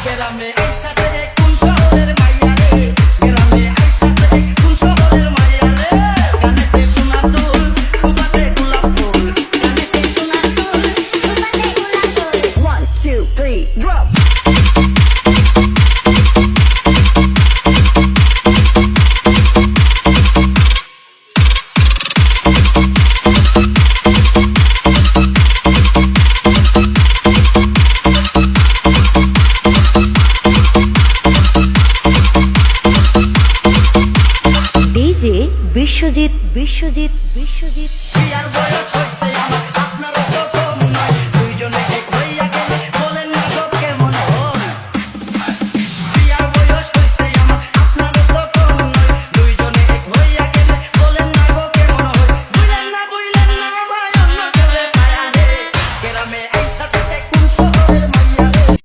গ্রামে আইসা থেকে কোন শহরের মাইয়া রে, গ্রামে আইসা থেকে কোন শহরের মাইয়া রে, কানেতে সোনার দুল খুবাতে গোলাপ ফুল, কানেতে সোনার দুল খুবাতে গোলাপ ফুল। 1 2 3 drop ডিজে বিশ্বজিৎ